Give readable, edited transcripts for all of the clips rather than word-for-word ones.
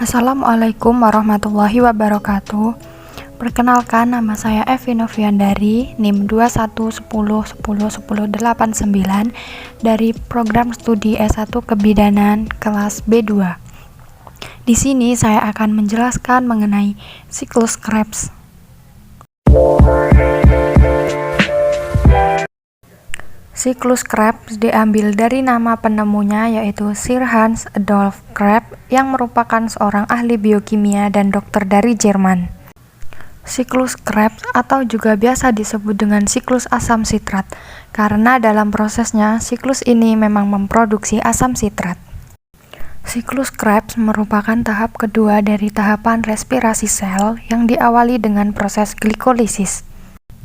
Assalamualaikum warahmatullahi wabarakatuh. Perkenalkan, nama saya Evi Noviandari, NIM 2110101089 dari program studi S1 Kebidanan kelas B2. Di sini saya akan menjelaskan mengenai siklus Krebs. Siklus Krebs diambil dari nama penemunya, yaitu Sir Hans Adolf Krebs, yang merupakan seorang ahli biokimia dan dokter dari Jerman. Siklus Krebs atau juga biasa disebut dengan siklus asam sitrat, karena dalam prosesnya siklus ini memang memproduksi asam sitrat. Siklus Krebs merupakan tahap kedua dari tahapan respirasi sel yang diawali dengan proses glikolisis.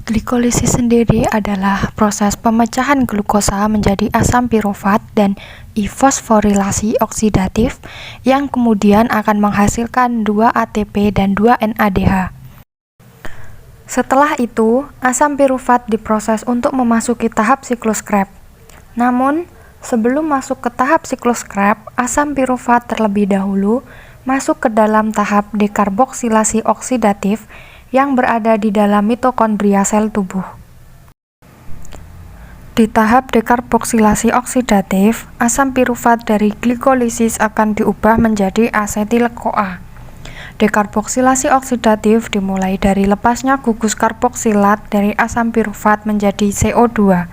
Glikolisis sendiri adalah proses pemecahan glukosa menjadi asam pirufat dan ifosforilasi oksidatif yang kemudian akan menghasilkan 2 ATP dan 2 NADH. Setelah itu, asam pirufat diproses untuk memasuki tahap siklus Krebs. Namun, sebelum masuk ke tahap siklus Krebs, asam pirufat terlebih dahulu masuk ke dalam tahap dekarboksilasi oksidatif yang berada di dalam mitokondria sel tubuh. Di tahap dekarboksilasi oksidatif, asam pirufat dari glikolisis akan diubah menjadi asetil-CoA. Dekarboksilasi oksidatif dimulai dari lepasnya gugus karboksilat dari asam pirufat menjadi CO2.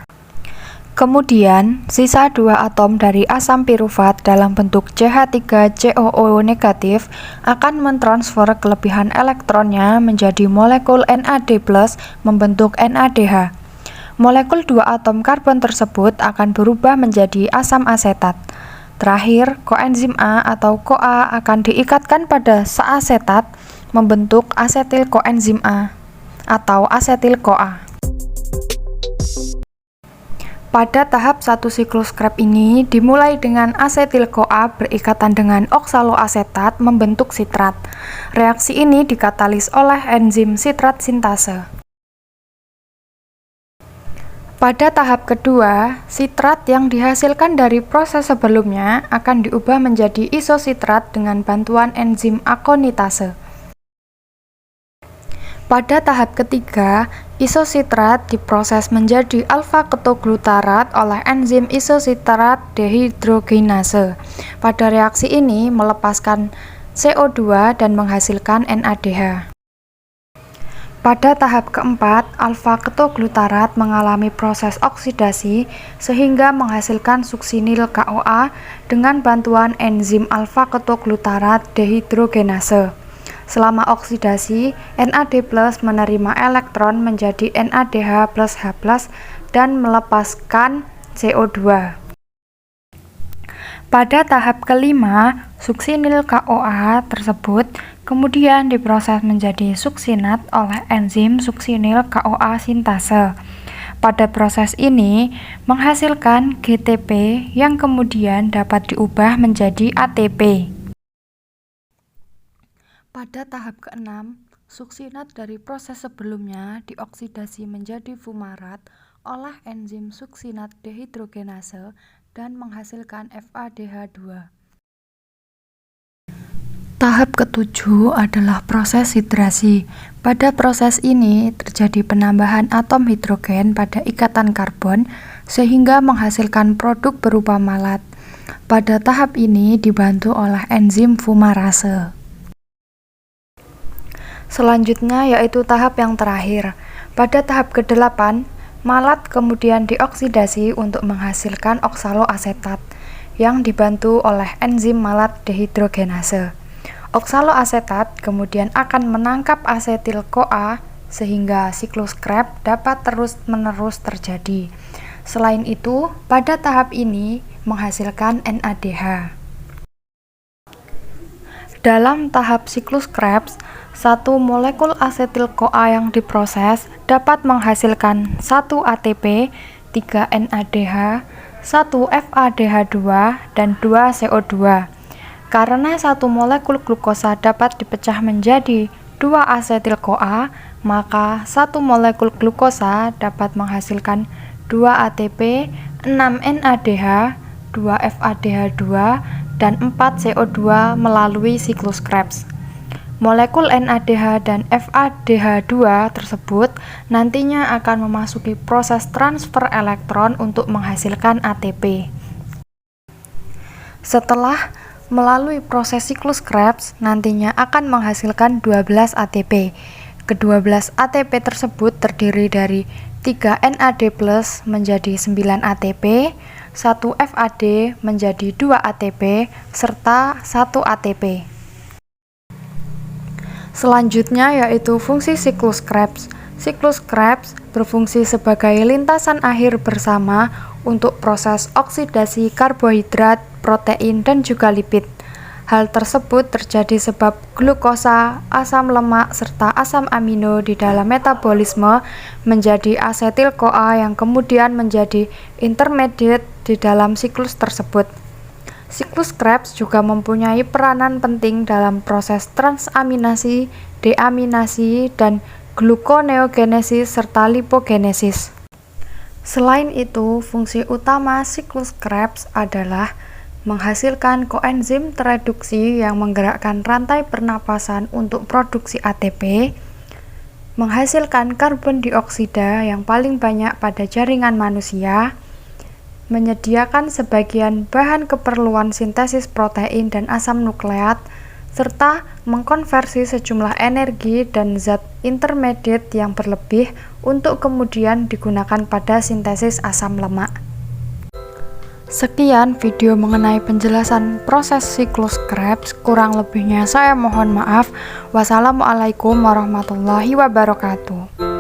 Kemudian, sisa 2 atom dari asam pirufat dalam bentuk CH3COO negatif akan mentransfer kelebihan elektronnya menjadi molekul NAD+ membentuk NADH. Molekul 2 atom karbon tersebut akan berubah menjadi asam asetat. Terakhir, koenzim A atau CoA akan diikatkan pada seasetat membentuk asetil koenzim A atau asetil-CoA. Pada tahap 1 siklus Krebs ini dimulai dengan asetil-CoA berikatan dengan oksaloasetat membentuk sitrat. Reaksi ini dikatalis oleh enzim sitrat sintase. Pada tahap kedua, sitrat yang dihasilkan dari proses sebelumnya akan diubah menjadi isositrat dengan bantuan enzim akonitase. Pada tahap ketiga, isositrat diproses menjadi alfa-ketoglutarat oleh enzim isositrat dehidrogenase. Pada reaksi ini melepaskan CO2 dan menghasilkan NADH. Pada tahap keempat, alfa-ketoglutarat mengalami proses oksidasi sehingga menghasilkan suksinil CoA dengan bantuan enzim alfa-ketoglutarat dehidrogenase. Selama oksidasi, NAD+ menerima elektron menjadi NADH plus H+ dan melepaskan CO2. Pada tahap kelima, suksinil CoA tersebut kemudian diproses menjadi suksinat oleh enzim suksinil CoA sintase. Pada proses ini menghasilkan GTP yang kemudian dapat diubah menjadi ATP. Pada tahap ke-6, suksinat dari proses sebelumnya dioksidasi menjadi fumarat oleh enzim suksinat dehidrogenase dan menghasilkan FADH2. Tahap ke-7 adalah proses hidrasi. Pada proses ini terjadi penambahan atom hidrogen pada ikatan karbon sehingga menghasilkan produk berupa malat. Pada tahap ini dibantu oleh enzim fumarase. Selanjutnya yaitu tahap yang terakhir. Pada tahap ke-8, malat kemudian dioksidasi untuk menghasilkan oksaloasetat yang dibantu oleh enzim malat dehidrogenase. Oksaloasetat kemudian akan menangkap asetil-CoA sehingga siklus Krebs dapat terus-menerus terjadi. Selain itu, pada tahap ini menghasilkan NADH. Dalam tahap siklus Krebs, satu molekul asetil-CoA yang diproses dapat menghasilkan 1 ATP, 3 NADH, 1 FADH2, dan 2 CO2. Karena satu molekul glukosa dapat dipecah menjadi 2 asetil-CoA, maka satu molekul glukosa dapat menghasilkan 2 ATP, 6 NADH, 2 FADH2, dan 4 CO2 melalui siklus Krebs. Molekul NADH dan FADH2 tersebut nantinya akan memasuki proses transfer elektron untuk menghasilkan ATP. Setelah melalui proses siklus Krebs, nantinya akan menghasilkan 12 ATP. Ke-12 ATP tersebut terdiri dari 3 NAD+ menjadi 9 ATP, 1 FAD menjadi 2 ATP, serta 1 ATP. Selanjutnya yaitu fungsi siklus Krebs. Siklus Krebs berfungsi sebagai lintasan akhir bersama untuk proses oksidasi karbohidrat, protein, dan juga lipid. Hal tersebut terjadi sebab glukosa, asam lemak, serta asam amino di dalam metabolisme menjadi asetil-CoA yang kemudian menjadi intermediate di dalam siklus tersebut. Siklus Krebs juga mempunyai peranan penting dalam proses transaminasi, deaminasi, dan gluconeogenesis serta lipogenesis. Selain itu, fungsi utama siklus Krebs adalah menghasilkan koenzim tereduksi yang menggerakkan rantai pernapasan untuk produksi ATP, menghasilkan karbon dioksida yang paling banyak pada jaringan manusia, menyediakan sebagian bahan keperluan sintesis protein dan asam nukleat, serta mengkonversi sejumlah energi dan zat intermediate yang berlebih untuk kemudian digunakan pada sintesis asam lemak. Sekian video mengenai penjelasan proses siklus Krebs, kurang lebihnya saya mohon maaf. Wassalamualaikum warahmatullahi wabarakatuh.